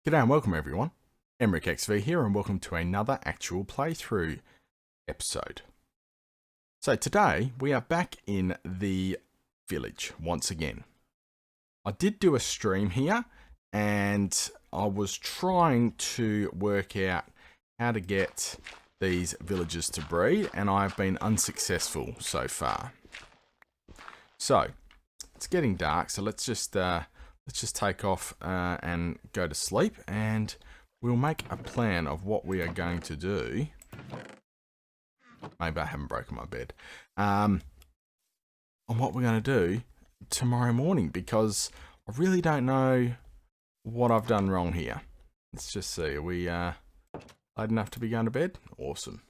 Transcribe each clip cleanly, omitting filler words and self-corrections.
G'day and welcome everyone. EmrickXV here and welcome to another actual playthrough episode. So today we are back in the village once again. I did do a stream here and I was trying to work out how to get these villagers to breed and I've been unsuccessful so far. So it's getting dark, so let's just take off and go to sleep, and we'll make a plan of what we are going to do. Maybe I haven't broken my bed. On what we're going to do tomorrow morning, because I really don't know what I've done wrong here. Let's just see. Are we late enough to be going to bed? Awesome.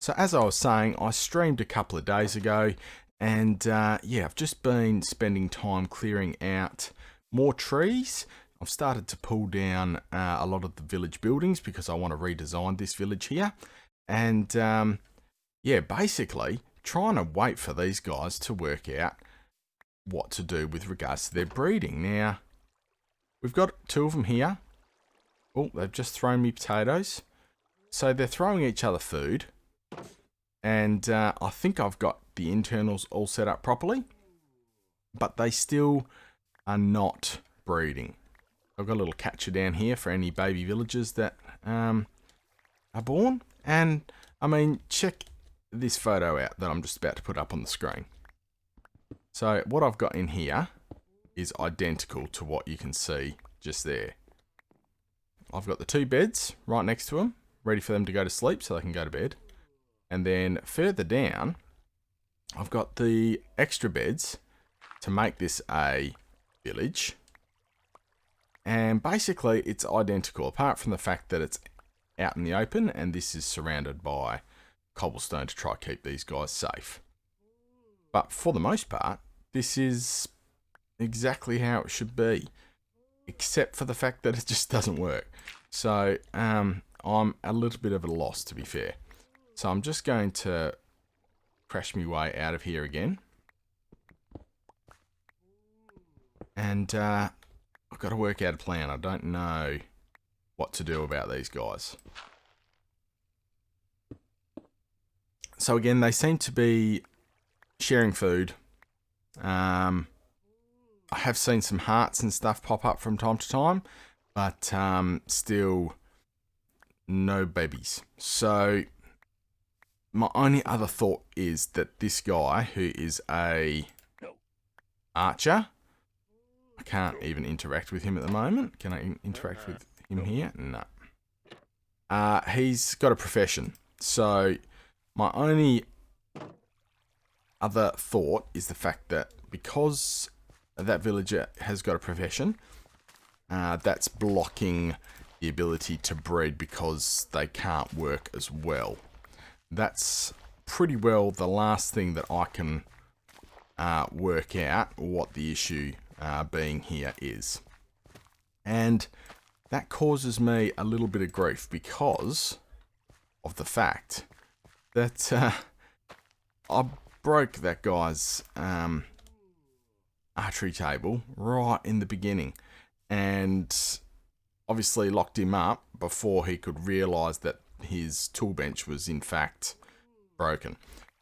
So as I was saying, I streamed a couple of days ago, and yeah, I've just been spending time clearing out more trees. I've started to pull down a lot of the village buildings because I want to redesign this village here. And yeah, basically trying to wait for these guys to work out what to do with regards to their breeding. Now, we've got two of them here. Oh, they've just thrown me potatoes. So they're throwing each other food. And I think I've got the internals all set up properly, but they still are not breeding. I've got a little catcher down here for any baby villagers that are born. And I mean, check this photo out that I'm just about to put up on the screen. So what I've got in here is identical to what you can see just there. I've got the two beds right next to them, ready for them to go to sleep so they can go to bed. And then further down, I've got the extra beds to make this a village. And basically, it's identical, apart from the fact that it's out in the open, and this is surrounded by cobblestone to try to keep these guys safe. But for the most part, this is exactly how it should be, except for the fact that it just doesn't work. So, I'm a little bit of a loss, to be fair. So I'm just going to crash my way out of here again. And I've got to work out a plan. I don't know what to do about these guys. So again, they seem to be sharing food. I have seen some hearts and stuff pop up from time to time, but still no babies. So my only other thought is that this guy, who is a archer, I can't even interact with him at the moment. Can I interact with him here? No. He's got a profession. So my only other thought is the fact that because that villager has got a profession, that's blocking the ability to breed because they can't work as well. That's pretty well the last thing that I can work out what the issue being here is. And that causes me a little bit of grief because of the fact that I broke that guy's archery table right in the beginning and obviously locked him up before he could realise that his tool bench was in fact broken.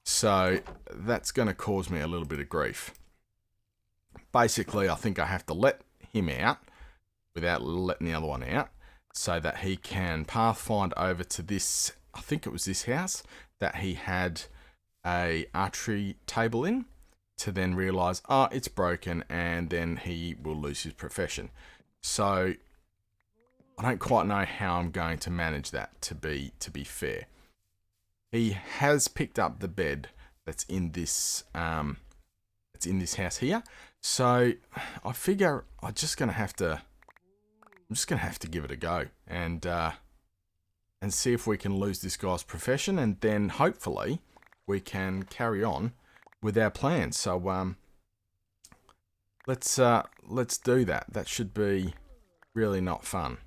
So that's going to cause me a little bit of grief. Basically, I think I have to let him out without letting the other one out so that he can pathfind over to this, I think it was this house that he had a archery table in, to then realise, oh, it's broken, and then he will lose his profession. So I don't quite know how I'm going to manage that, to be fair. He has picked up the bed that's in this house here. So I figure I'm just gonna have to give it a go and see if we can lose this guy's profession, and then hopefully we can carry on with our plan. So let's do that. That should be really not fun,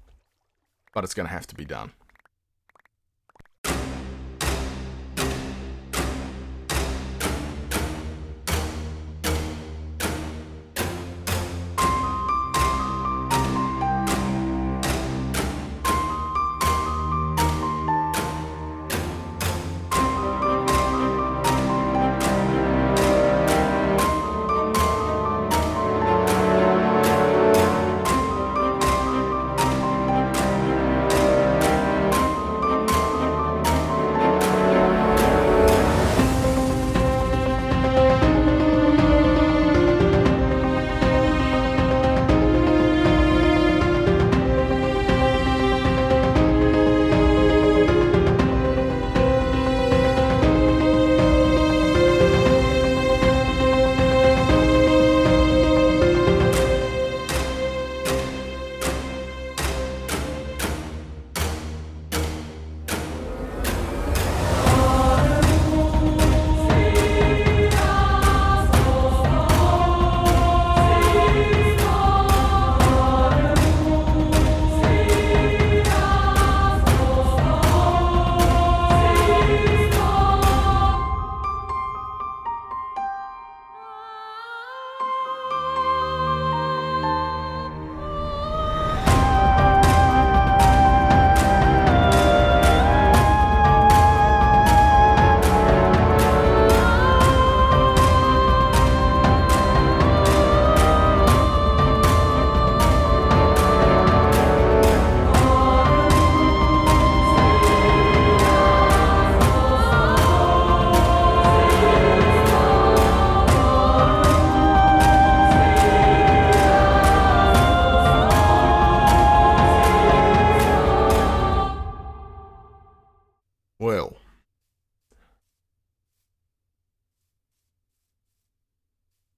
but it's going to have to be done.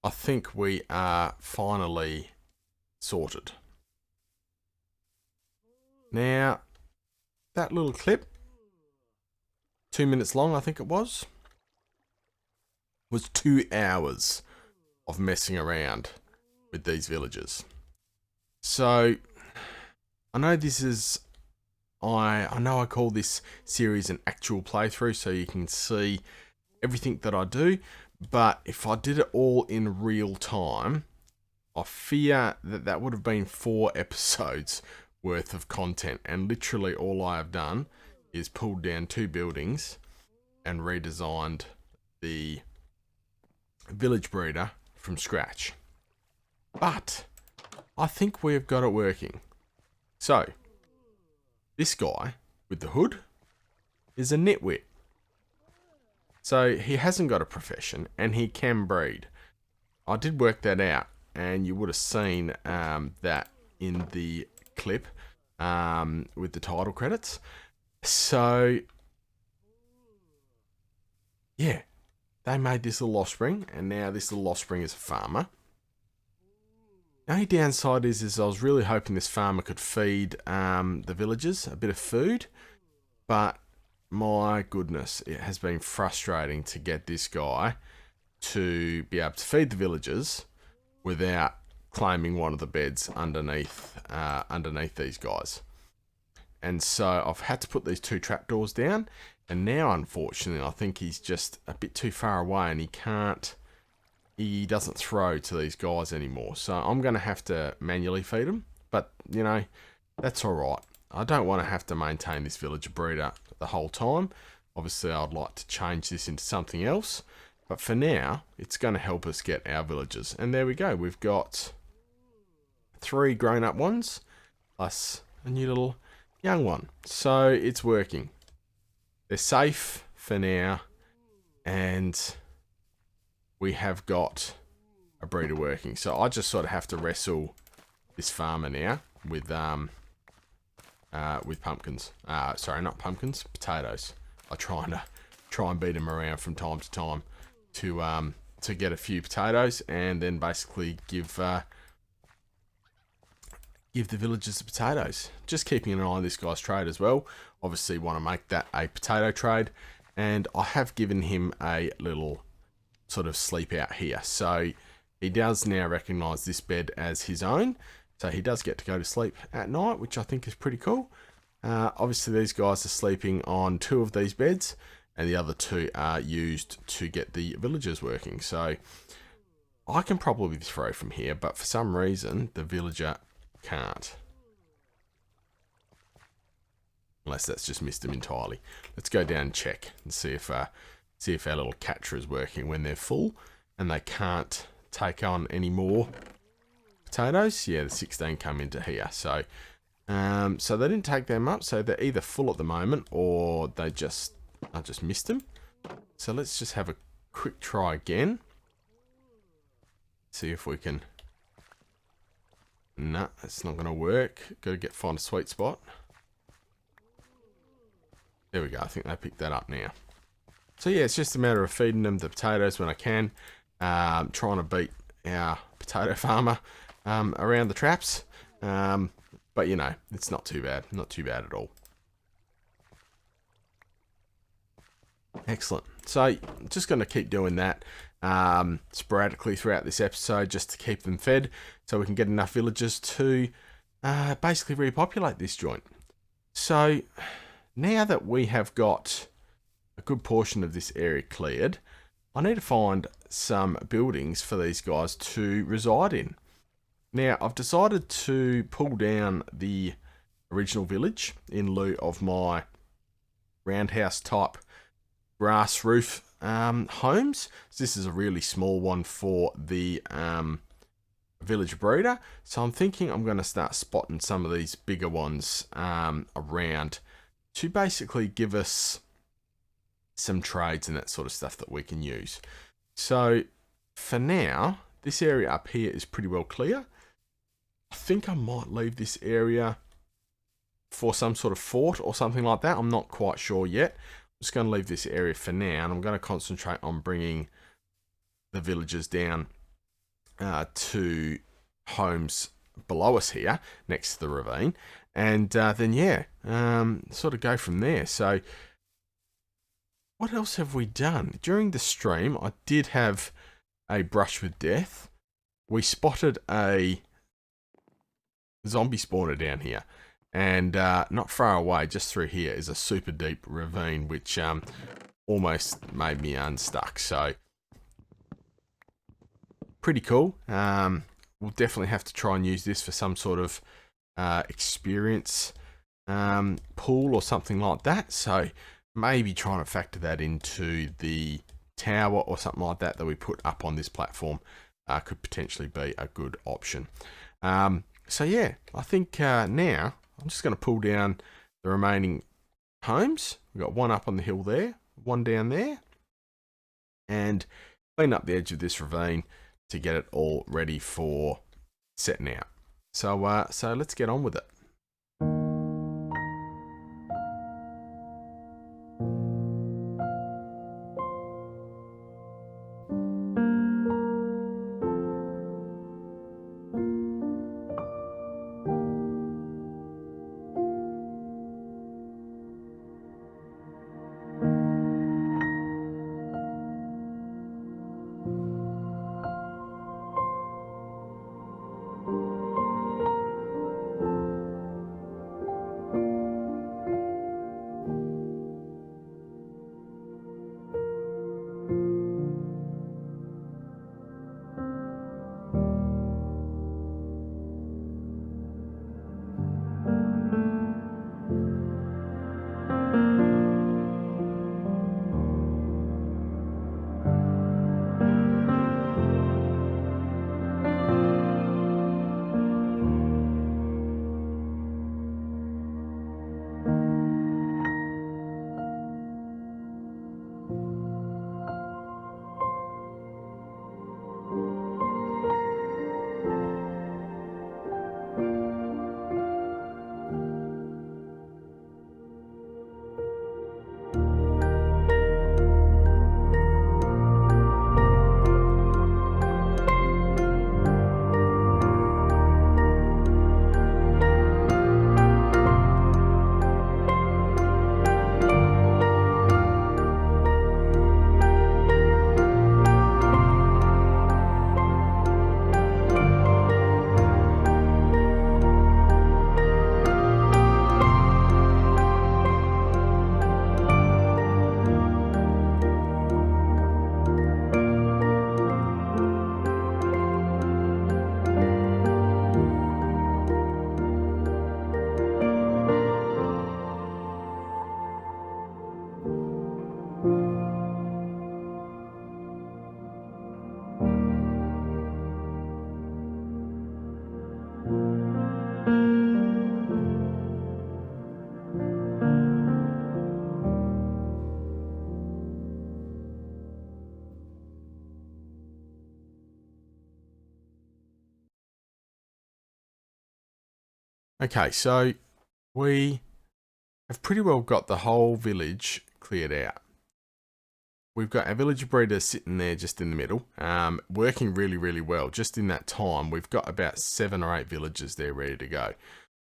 I think we are finally sorted. Now, that little clip, 2 minutes long, I think it was 2 hours of messing around with these villagers. So, I know this is, I know I call this series an actual playthrough so you can see everything that I do, but if I did it all in real time, I fear that that would have been 4 episodes worth of content, and literally all I have done is pulled down 2 buildings and redesigned the village breeder from scratch. But I think we've got it working. So, this guy with the hood is a nitwit. So he hasn't got a profession and he can breed. I did work that out, and you would have seen that in the clip with the title credits. So, yeah, they made this little offspring, and now this little offspring is a farmer. The only downside is I was really hoping this farmer could feed the villagers a bit of food, but my goodness, it has been frustrating to get this guy to be able to feed the villagers without claiming one of the beds underneath these guys. And so I've had to put these 2 trapdoors down, and now unfortunately I think he's just a bit too far away and he doesn't throw to these guys anymore. So I'm going to have to manually feed him, but you know, that's alright. I don't want to have to maintain this villager breeder the whole time. Obviously I'd like to change this into something else, but for now it's going to help us get our villagers. And there we go, we've got 3 grown-up ones plus a new little young one. So it's working. They're safe for now, and we have got a breeder working. So I just sort of have to wrestle this farmer now with pumpkins. Sorry, not pumpkins, potatoes. I try and beat him around from time to time to get a few potatoes, and then basically give the villagers the potatoes. Just keeping an eye on this guy's trade as well. Obviously want to make that a potato trade, and I have given him a little sort of sleep out here. So he does now recognise this bed as his own. So he does get to go to sleep at night, which I think is pretty cool. Obviously these guys are sleeping on 2 of these beds, and the other 2 are used to get the villagers working. So I can probably throw from here, but for some reason the villager can't. Unless that's just missed them entirely. Let's go down and check and see if our little catcher is working when they're full and they can't take on any more potatoes. Yeah, the 16 come into here. So so they didn't take them up, so they're either full at the moment or I just missed them. So let's just have a quick try again. See if we can. No, that's not going to work. Got to find a sweet spot. There we go. I think they picked that up now. So yeah, it's just a matter of feeding them the potatoes when I can. Trying to beat our potato farmer around the traps. But you know, it's not too bad. Not too bad at all. Excellent. So just going to keep doing that sporadically throughout this episode just to keep them fed so we can get enough villagers to basically repopulate this joint. So now that we have got a good portion of this area cleared, I need to find some buildings for these guys to reside in. Now, I've decided to pull down the original village in lieu of my roundhouse type grass roof homes. So this is a really small one for the village breeder. So I'm thinking I'm going to start spotting some of these bigger ones around to basically give us some trades and that sort of stuff that we can use. So for now, this area up here is pretty well clear. I think I might leave this area for some sort of fort or something like that. I'm not quite sure yet. I'm just going to leave this area for now, and I'm going to concentrate on bringing the villagers down to homes below us here, next to the ravine, and then yeah, sort of go from there. So what else have we done? During the stream, I did have a brush with death. We spotted a zombie spawner down here, and not far away, just through here, is a super deep ravine, which almost made me unstuck. So pretty cool. We'll definitely have to try and use this for some sort of experience pool or something like that. So maybe trying to factor that into the tower or something like that we put up on this platform could potentially be a good option. So yeah, I think now I'm just going to pull down the remaining homes. We've got one up on the hill there, one down there, and clean up the edge of this ravine to get it all ready for setting out. So so let's get on with it. Okay, so we have pretty well got the whole village cleared out. We've got our villager breeder sitting there just in the middle, working really, really well. Just in that time, we've got about 7 or 8 villagers there ready to go.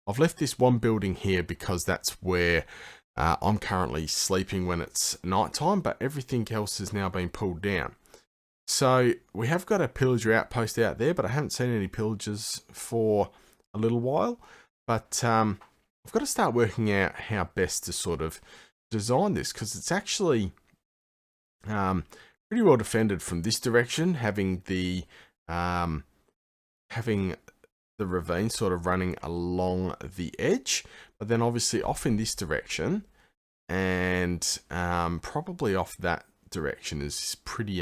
I've left this one building here because that's where I'm currently sleeping when it's nighttime, but everything else has now been pulled down. So we have got a pillager outpost out there, but I haven't seen any pillagers for a little while. But I've got to start working out how best to sort of design this, because it's actually pretty well defended from this direction, having the ravine sort of running along the edge, but then obviously off in this direction and probably off that direction is pretty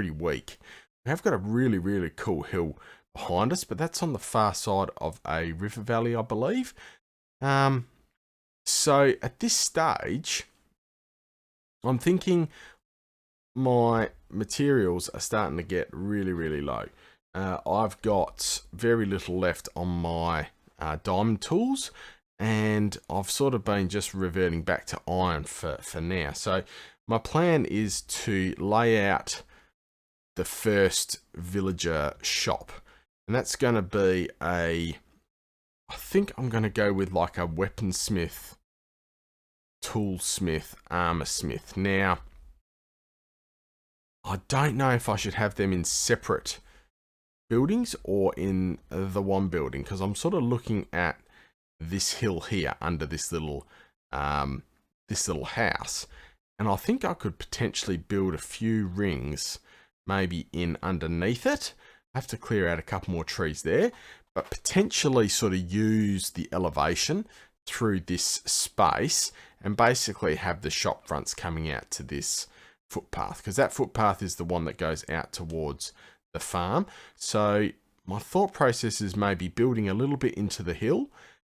weak. We have got a really, really cool hill behind us, but that's on the far side of a river valley, I believe. So at this stage, I'm thinking my materials are starting to get really, really low. I've got very little left on my diamond tools, and I've sort of been just reverting back to iron for now. So my plan is to lay out the first villager shop. And that's going to be I think I'm going to go with like a weaponsmith, toolsmith, armorsmith. Now, I don't know if I should have them in separate buildings or in the one building, because I'm sort of looking at this hill here under this little house, and I think I could potentially build a few rings maybe in underneath it. I have to clear out a couple more trees there, but potentially sort of use the elevation through this space and basically have the shop fronts coming out to this footpath, because that footpath is the one that goes out towards the farm. So my thought process is maybe building a little bit into the hill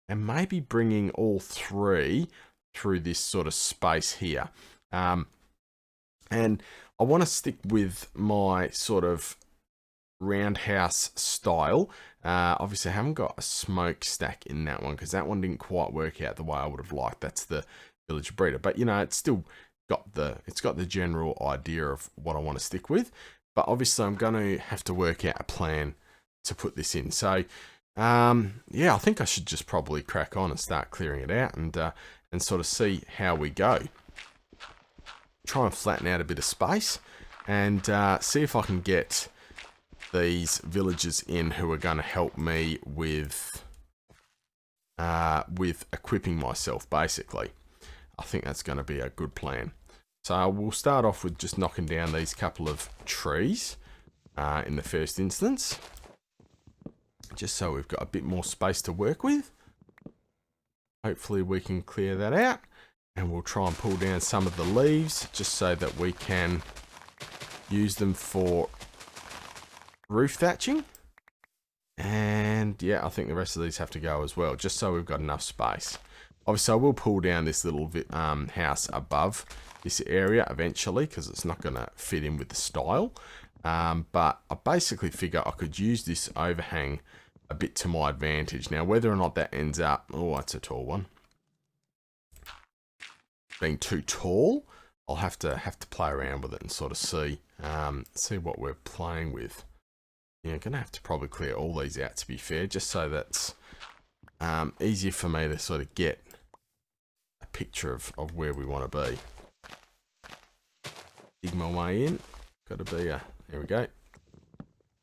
and maybe bringing all three through this sort of space here. And I want to stick with my sort of roundhouse style. Obviously I haven't got a smokestack in that one because that one didn't quite work out the way I would have liked. That's the village breeder, but you know, it's still got the general idea of what I want to stick with. But obviously I'm going to have to work out a plan to put this in. So yeah, I think I should just probably crack on and start clearing it out and sort of see how we go. Try and flatten out a bit of space and see if I can get these villagers in who are going to help me with equipping myself, basically. I think that's going to be a good plan. So we'll start off with just knocking down these couple of trees in the first instance, just so we've got a bit more space to work with. Hopefully we can clear that out, and we'll try and pull down some of the leaves just so that we can use them for roof thatching. And yeah, I think the rest of these have to go as well, just so we've got enough space. Obviously I will pull down this little house above this area eventually, because it's not going to fit in with the style. But I basically figure I could use this overhang a bit to my advantage. Now, whether or not that ends up, oh, that's a tall one, being too tall, I'll have to play around with it and sort of see what we're playing with. Yeah, I'm gonna have to probably clear all these out, to be fair, just so that's easier for me to sort of get a picture of where we want to be. Dig my way in. Got to be there we go.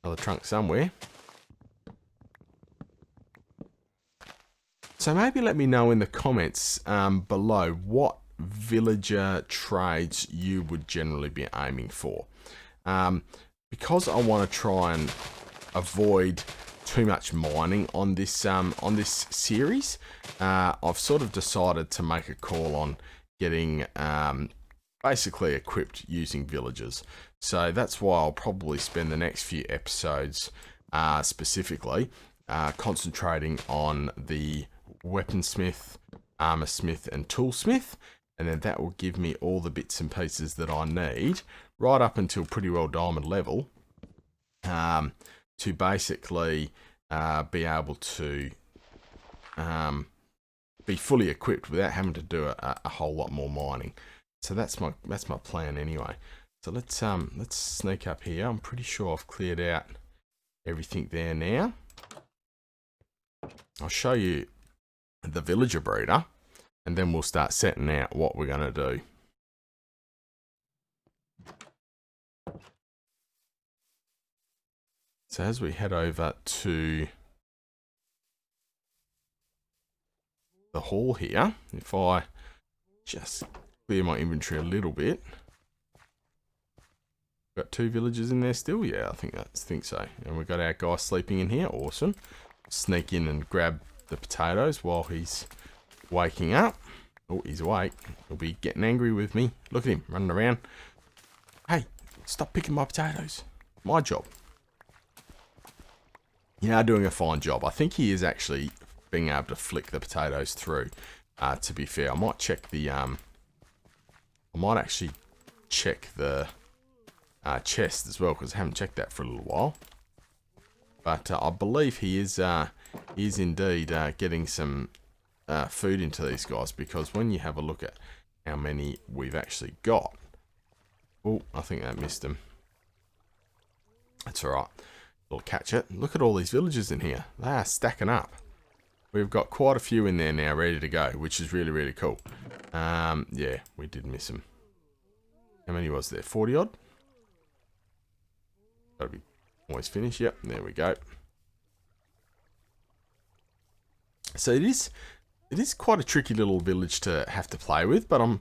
Another trunk somewhere. So maybe let me know in the comments below what villager trades you would generally be aiming for. Because I want to try and avoid too much mining on this series, I've sort of decided to make a call on getting basically equipped using villagers. So that's why I'll probably spend the next few episodes specifically concentrating on the weaponsmith, armorsmith and toolsmith, and then that will give me all the bits and pieces that I need right up until pretty well diamond level to basically be able to be fully equipped without having to do a whole lot more mining. So that's my plan anyway. So let's sneak up here. I'm pretty sure I've cleared out everything there now. I'll show you the villager breeder, and then we'll start setting out what we're going to do. So as we head over to the hall here, if I just clear my inventory a little bit. Got 2 villagers in there still? Yeah, I think so. And we've got our guy sleeping in here. Awesome. Sneak in and grab the potatoes while he's waking up. Oh, he's awake. He'll be getting angry with me. Look at him running around. Hey, stop picking my potatoes. My job. You are doing a fine job. I think he is actually being able to flick the potatoes through. To be fair, I might check the I might actually check the chest as well, because I haven't checked that for a little while. But I believe he is indeed getting some food into these guys, because when you have a look at how many we've actually got. Oh, I think that missed him. That's all right. We'll catch it. Look at all these villagers in here. They are stacking up. We've got quite a few in there now ready to go, which is really, really cool. Yeah, we did miss them. How many was there? 40 odd? Gotta be always finished. Yep, there we go. So it is quite a tricky little village to have to play with, but I'm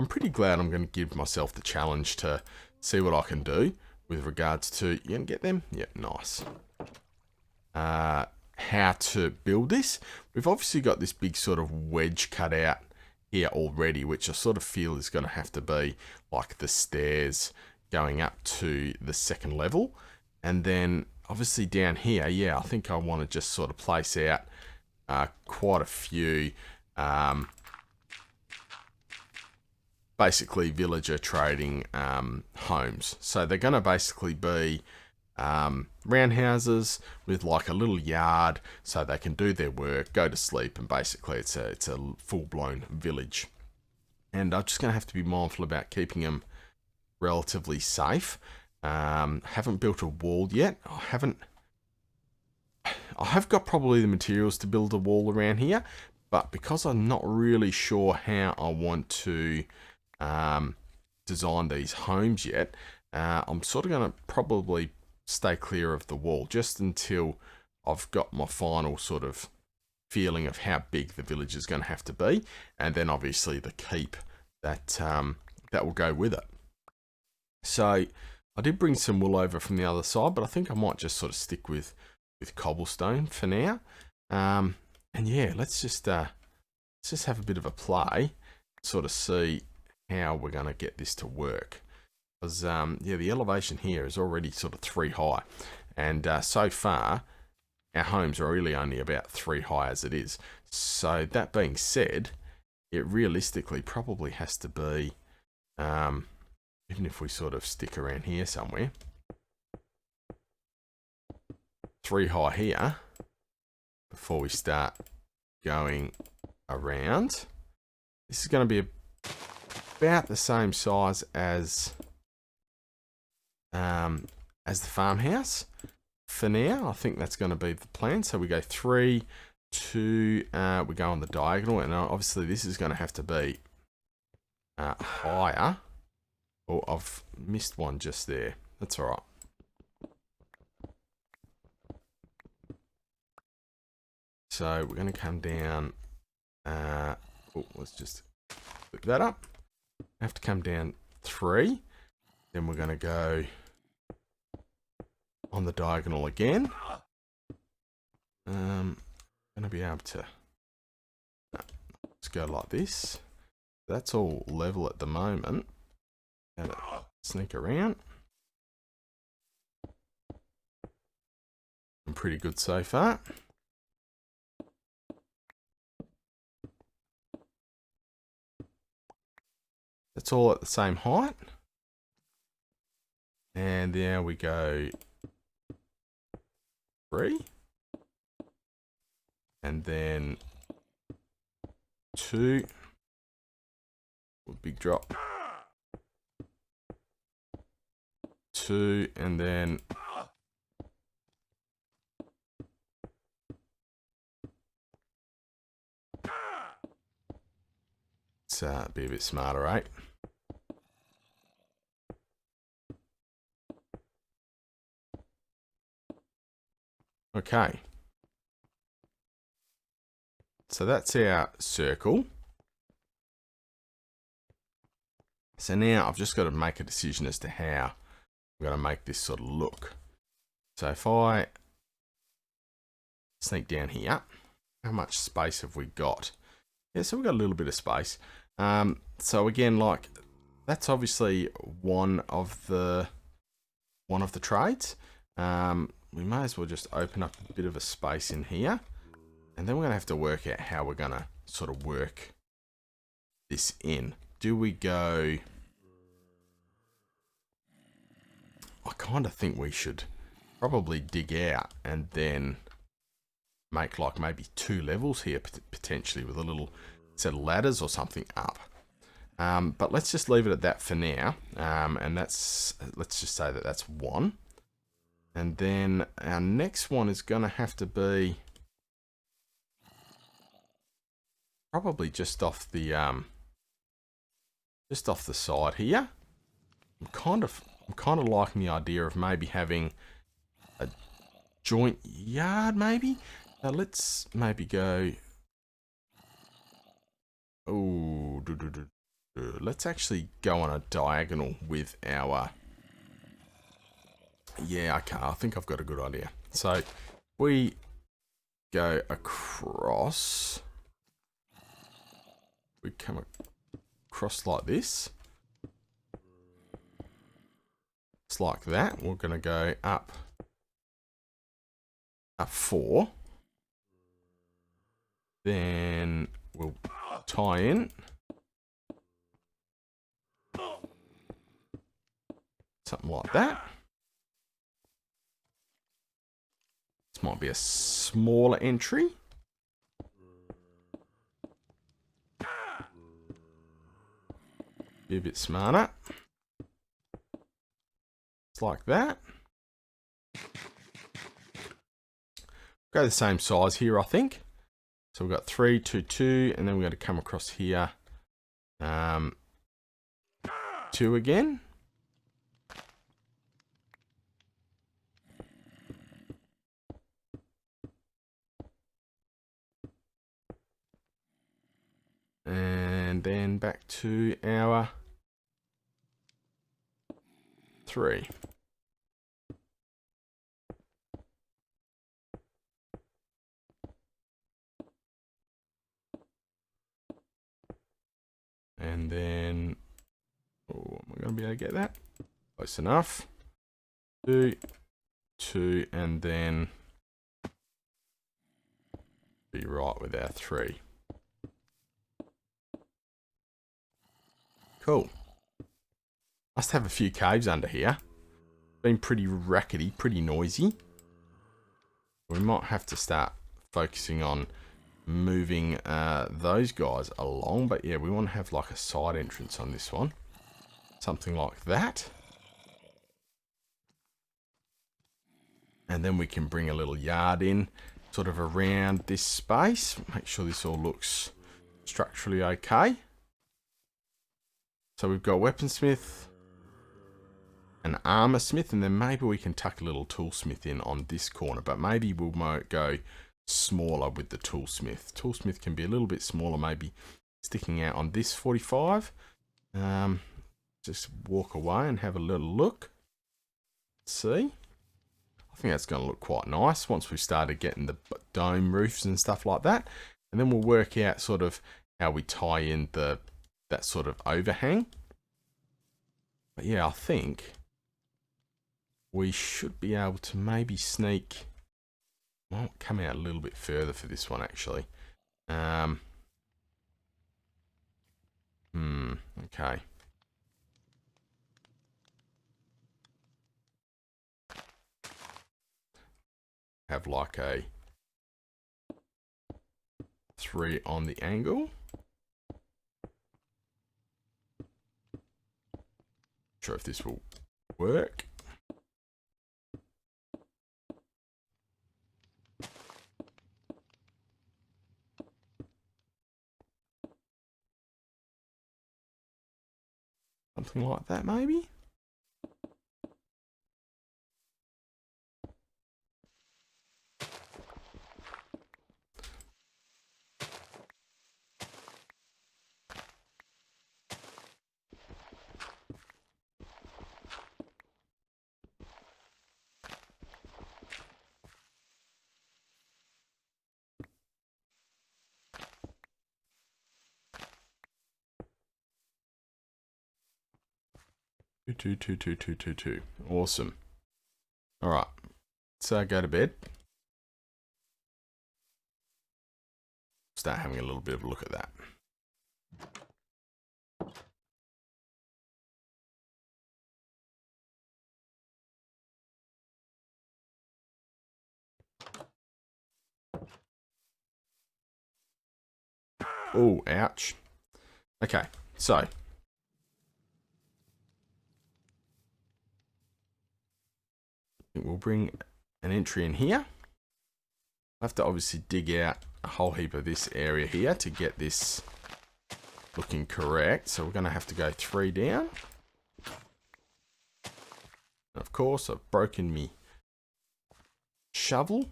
pretty glad I'm going to give myself the challenge to see what I can do with regards to, you gonna get them? Yep, nice. How to build this. We've obviously got this big sort of wedge cut out here already, which I sort of feel is going to have to be like the stairs going up to the second level. And then obviously down here, yeah, I think I want to just sort of place out quite a few basically villager trading homes. So they're going to basically be roundhouses with like a little yard so they can do their work, go to sleep, and basically it's a full-blown village. And I'm just going to have to be mindful about keeping them relatively safe. Haven't built a wall yet. I have got probably the materials to build a wall around here, but because I'm not really sure how I want to design these homes yet, I'm sort of going to probably stay clear of the wall just until I've got my final sort of feeling of how big the village is going to have to be, and then obviously the keep that will go with it. So I did bring some wool over from the other side, but I think I might just sort of stick with cobblestone for now. And yeah, let's just have a bit of a play, sort of see how we're going to get this to work. Because yeah, the elevation here is already sort of 3 high, and so far our homes are really only about 3 high as it is. So that being said, it realistically probably has to be, even if we sort of stick around here somewhere, 3 high here before we start going around. This is going to be about the same size as the farmhouse for now. I think that's going to be the plan. So we go 3, 2, we go on the diagonal, and obviously this is going to have to be higher. Oh, I've missed one just there. That's all right. So we're going to come down. Let's just flip that up. Have to come down 3. Then we're going to go on the diagonal again. Going to be able to. Let's go like this. That's all level at the moment. Gotta sneak around. I'm pretty good so far. That's all at the same height. And there we go. 3. And then 2. Big drop. 2, and then let's be a bit smarter, right? Okay. So that's our circle. So now I've just got to make a decision as to how I'm going to make this sort of look. So if I sneak down here, how much space have we got? Yeah, so we've got a little bit of space. So again, like, that's obviously one of the trades. We may as well just open up a bit of a space in here, and then we're going to have to work out how we're going to sort of work this in. Do we go... I kind of think we should probably dig out and then make like maybe 2 levels here, potentially with a little set of ladders or something up. But let's just leave it at that for now. And let's just say that that's 1. And then our next one is going to have to be probably just off the side here. I'm kind of liking the idea of maybe having a joint yard, maybe. Now let's maybe go. Oh, let's actually go on a diagonal with our. Yeah, okay, I think I've got a good idea. So we go across. We come across like this. It's like that. We're going to go up 4. Then we'll tie in. Something like that. This might be a smaller entry. Be a bit smarter. It's like that. Go the same size here, I think. So we've got 3, 2, 2, and then we're going to come across here. 2 again. And then back to our 3. And then, oh, am I going to be able to get that? Close enough. 2, 2, and then be right with our 3. Cool. Must have a few caves under here. Been pretty rackety, pretty noisy. We might have to start focusing on moving those guys along. But yeah, we want to have like a side entrance on this one. Something like that. And then we can bring a little yard in sort of around this space. Make sure this all looks structurally okay. So we've got weaponsmith, an armor smith, and then maybe we can tuck a little toolsmith in on this corner. But maybe we'll go smaller with the toolsmith. Toolsmith can be a little bit smaller, maybe sticking out on this 45. Just walk away and have a little look. Let's see. I think that's going to look quite nice once we've started getting the dome roofs and stuff like that. And then we'll work out sort of how we tie in that sort of overhang. But yeah, I think we should be able to maybe sneak. Well, come out a little bit further for this one actually. Okay. Have like a 3 on the angle. Not sure if this will work. Something like that maybe. Two. Awesome. All right. So go to bed. Start having a little bit of a look at that. Oh, ouch. Okay, so think we'll bring an entry in here. I have to obviously dig out a whole heap of this area here to get this looking correct. So we're going to have to go 3 down. And of course, I've broken me shovel.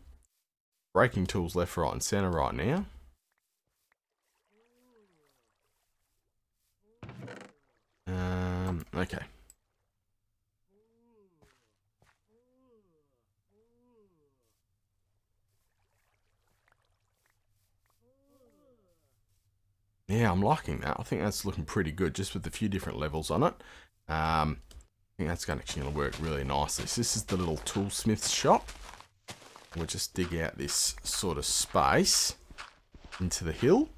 Breaking tools left, right, and center right now. Okay. Yeah, I'm liking that. I think that's looking pretty good, just with a few different levels on it. I think that's actually going to work really nicely. So this is the little toolsmith's shop. We'll just dig out this sort of space into the hill.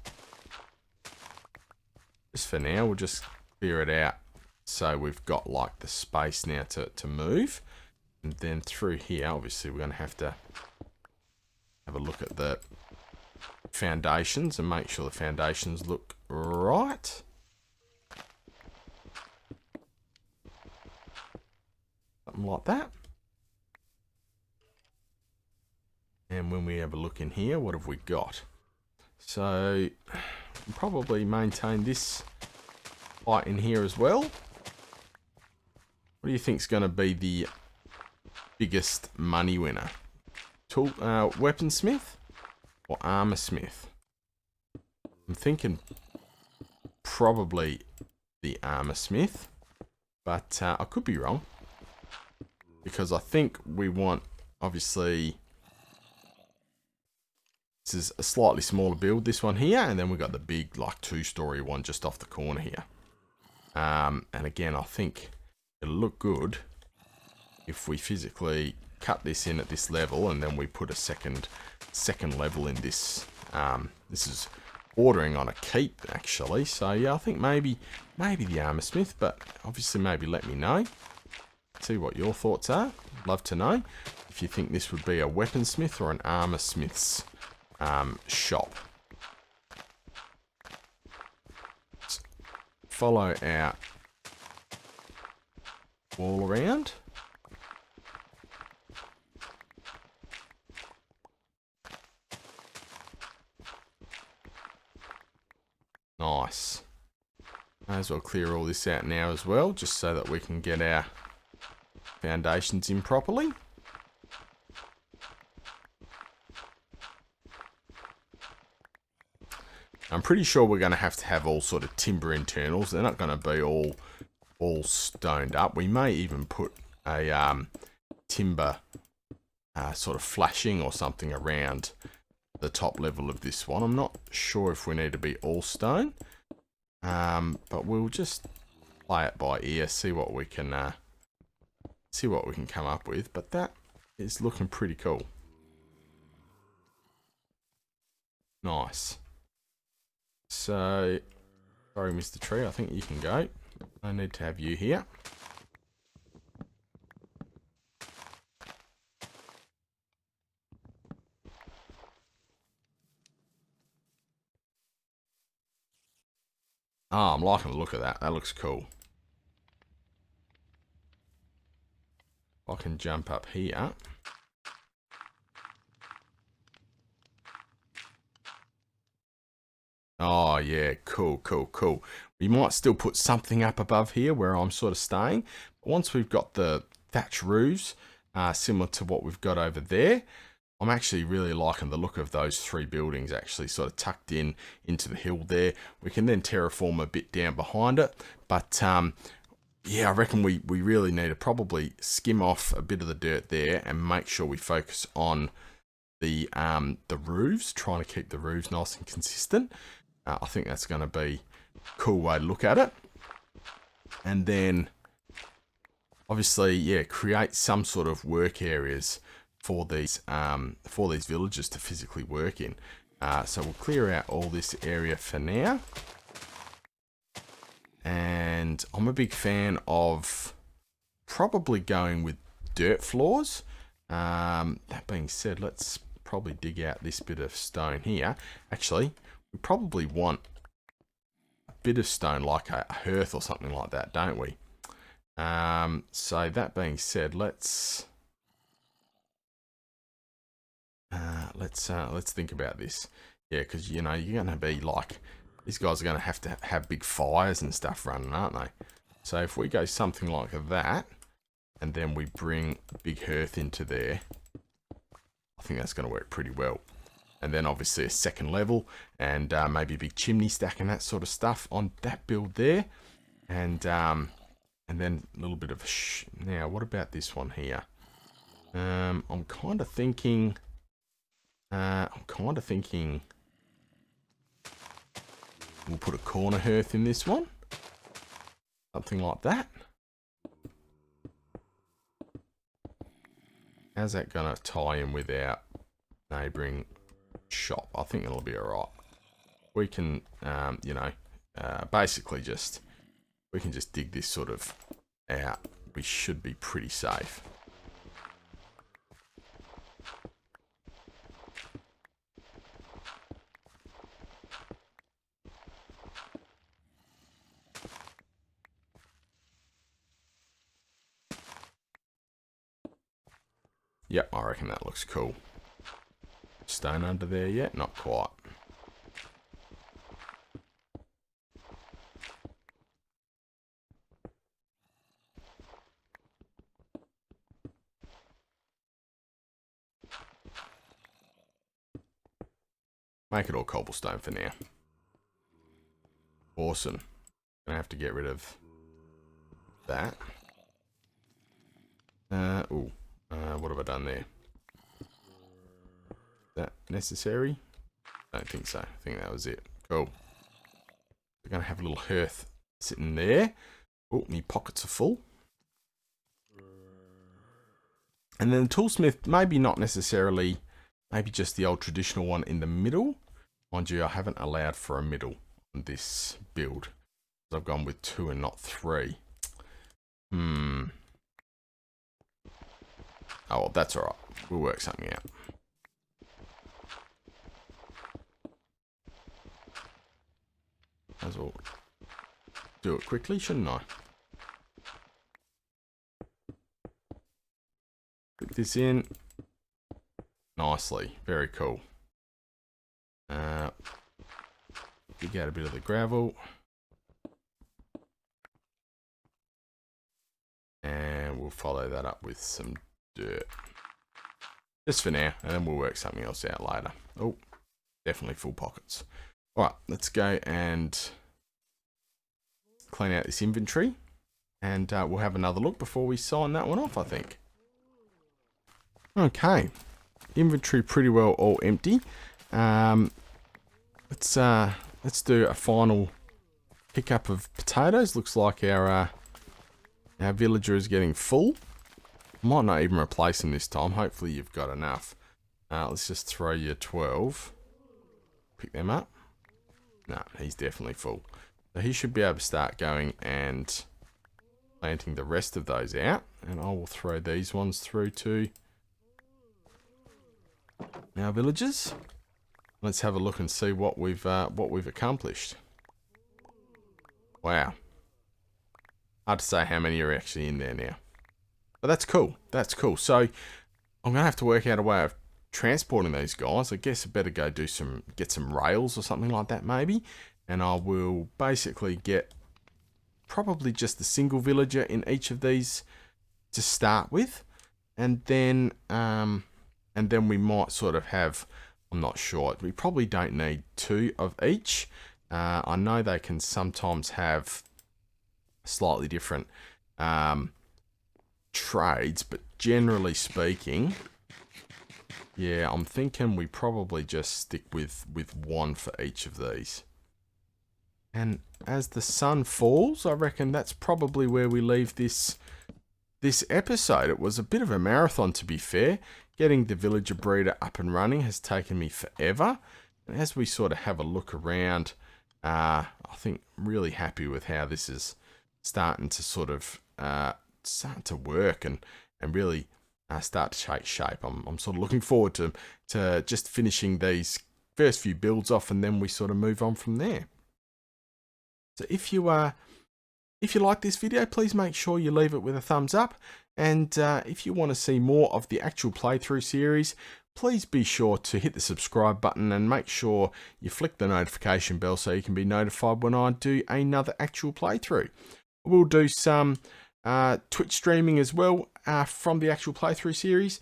Just for now, we'll just clear it out so we've got like the space now to move. And then through here, obviously, we're going to have a look at the foundations and make sure the foundations look right. Something like that. And when we have a look in here, what have we got? So, we'll probably maintain this height in here as well. What do you think is going to be the biggest money winner? Weaponsmith or armorsmith? I'm thinking probably the armorsmith, but I could be wrong, because I think we want, obviously, this is a slightly smaller build, this one here, and then we've got the big, like, 2-story one just off the corner here. And again, I think it'll look good if we physically cut this in at this level, and then we put a second level in this. This is bordering on a keep, actually. So yeah, I think maybe the armorsmith, but obviously maybe let me know. See what your thoughts are. Love to know if you think this would be a weaponsmith or an armorsmith's shop. Let's follow our wall around. Nice. May as well clear all this out now as well, just so that we can get our foundations in properly. I'm pretty sure we're going to have all sort of timber internals. They're not going to be all stoned up. We may even put a timber sort of flashing or something around the top level of this one. I'm not sure if we need to be all stone, but we'll just play it by ear, see what we can come up with. But that is looking pretty cool. Nice. So, sorry, Mr. Tree, I think you can go. I need to have you here. Oh, I'm liking the look of that. That looks cool. I can jump up here. Oh, yeah. Cool, cool, cool. We might still put something up above here where I'm sort of staying. But once we've got the thatch roofs, similar to what we've got over there, I'm actually really liking the look of those 3 buildings actually sort of tucked into the hill there. We can then terraform a bit down behind it. But, yeah, I reckon we really need to probably skim off a bit of the dirt there and make sure we focus on the roofs, trying to keep the roofs nice and consistent. I think that's going to be a cool way to look at it. And then, obviously, yeah, create some sort of work areas for these villagers to physically work in. So we'll clear out all this area for now. And I'm a big fan of probably going with dirt floors. That being said, let's probably dig out this bit of stone here. Actually, we probably want a bit of stone, like a hearth or something like that, don't we? So that being said, let's let's think about this. Yeah, because you know you're gonna be like, these guys are gonna have to have big fires and stuff running, aren't they? So if we go something like that, and then we bring big hearth into there, I think that's gonna work pretty well. And then obviously a second level, and maybe a big chimney stack and that sort of stuff on that build there, and then a little bit of now. What about this one here? I'm kind of thinking. We'll put a corner hearth in this one, something like that. How's that gonna tie in with our neighbouring shop? I think it'll be alright. We can, basically we can just dig this sort of out. We should be pretty safe. Yep, I reckon that looks cool. Stone under there yet? Not quite. Make it all cobblestone for now. Awesome. Gonna have to get rid of that. What have I done there? Is that necessary? Don't think so. I think that was it. Cool. We're gonna have a little hearth sitting there. Oh, my pockets are full. And then the toolsmith, maybe not necessarily, maybe just the old traditional one in the middle. Mind you, I haven't allowed for a middle on this build. I've gone with 2 and not 3. Oh, well, that's alright. We'll work something out. Might as well do it quickly, shouldn't I? Put this in nicely. Very cool. Dig out a bit of the gravel. And we'll follow that up with some dirt. Just for now, and then we'll work something else out later. Oh, definitely full pockets. Alright, let's go and clean out this inventory. And we'll have another look before we sign that one off, I think. Okay. Inventory pretty well all empty. Let's do a final pickup of potatoes. Looks like our villager is getting full. Might not even replace him this time. Hopefully you've got enough. Let's just throw you 12. Pick them up. No, he's definitely full. So he should be able to start going and planting the rest of those out. And I will throw these ones through to our villagers. Let's have a look and see what we've accomplished. Wow. Hard to say how many are actually in there now. But that's cool. That's cool. So I'm going to have to work out a way of transporting these guys. I guess I better go get some rails or something like that maybe. And I will basically get probably just a single villager in each of these to start with. And then we might sort of have, I'm not sure, we probably don't need 2 of each. I know they can sometimes have slightly different trades, but generally speaking, yeah, I'm thinking we probably just stick with 1 for each of these. And as the sun falls, I reckon that's probably where we leave this episode. It was a bit of a marathon, to be fair. Getting the villager breeder up and running has taken me forever. And as we sort of have a look around, I think I'm really happy with how this is starting to sort of start to work and really start to take shape. I'm sort of looking forward to just finishing these first few builds off, and then we sort of move on from there. So if you like this video, please make sure you leave it with a thumbs up. And if you want to see more of the actual playthrough series, please be sure to hit the subscribe button and make sure you flick the notification bell so you can be notified when I do another actual playthrough. We'll do some Twitch streaming as well from the actual playthrough series.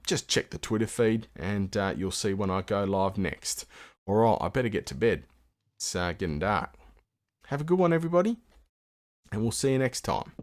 Just check the Twitter feed and you'll see when I go live next. Alright, I better get to bed. It's getting dark. Have a good one, everybody, and we'll see you next time.